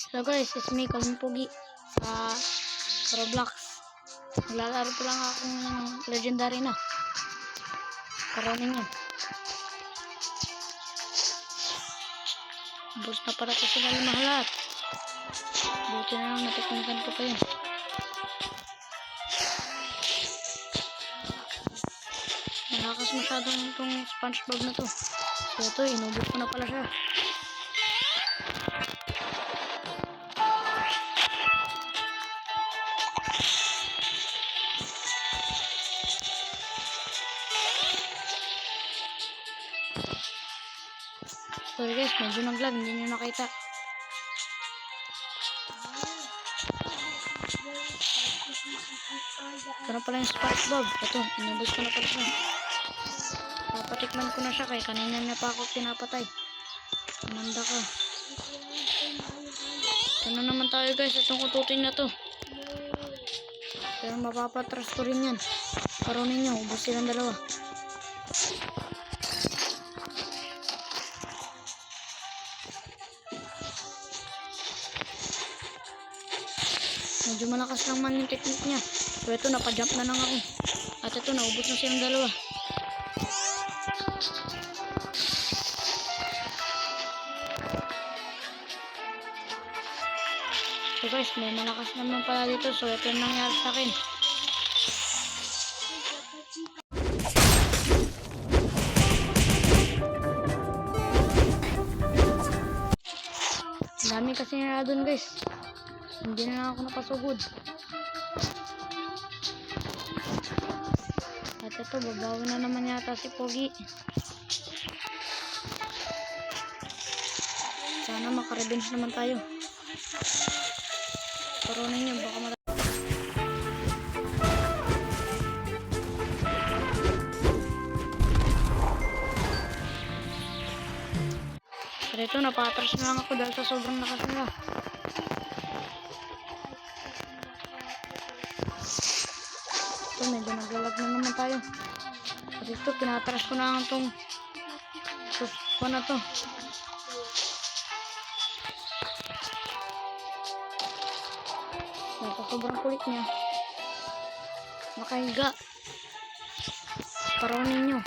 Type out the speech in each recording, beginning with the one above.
So guys, it's me, Calvin Pogi sa Roblox. Naglalaro pa lang akong legendary na. Karonin nyo. Boost na para sa sila lahat. Buti na lang natikmikan ko pa yun. Malakas masyadong itong SpongeBob na to. So ito, inubos ko na pala siya. Sorry guys, medyo nag-lag, hindi nyo nakita. Ito na pala yung SpongeBob. Ito, inubos ko na pala siya. Napatikman ko na siya kay kanina na pa ako pinapatay. Amanda ka. Ito na naman tayo guys, itong ututin na to. Pero mapapatras ko rin yan. Karonin nyo, ubos silang dalawa. Medyo malakas lang man yung technique niya. So ito, napajump na lang ako. At ito, naubos na silang dalawa. So guys, may malakas naman pala dito. So ito yung nangyari sa akin. Dami kasi nila dun guys. Hindi na ako napasugod. At ito, babawi na naman yata si Pogi. Sana maka-revenge naman tayo. Karonin nyo, baka marami. Pero ito, napatras na lang ako dahil sa sobrang lakas nila. Ito, medyo naglalag na naman tayo. At ito, pinatras ko na lang itong suspa na to. Dahil sobrang kulit niya. Makahiga. Karonin nyo.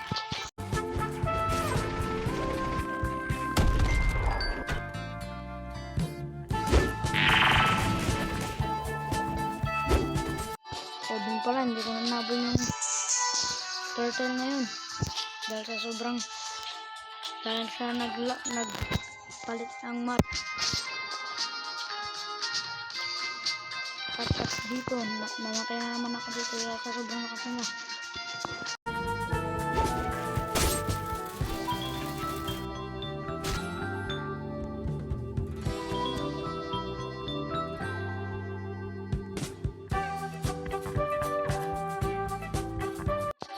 So dun pala, hindi ko na nabol yung turtle ngayon. Dahil sa sobrang dahil siya nagpalit ng map. At dito, namatay na naman ako dito sa sobrang lakas nila.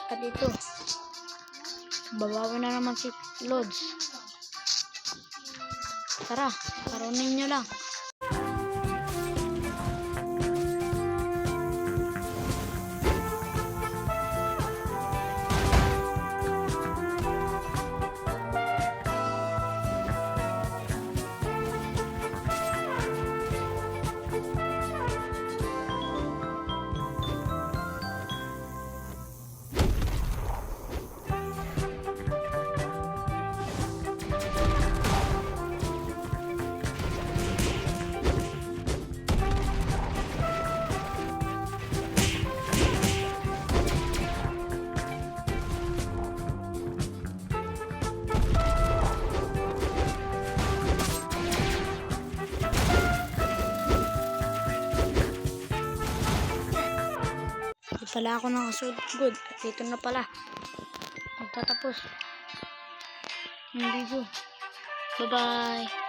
At dito, babawi na naman si Lods. Tara, karonin nyo lang. Pala ako nakasugod. Dito na pala magtatapos yung video. Bye bye.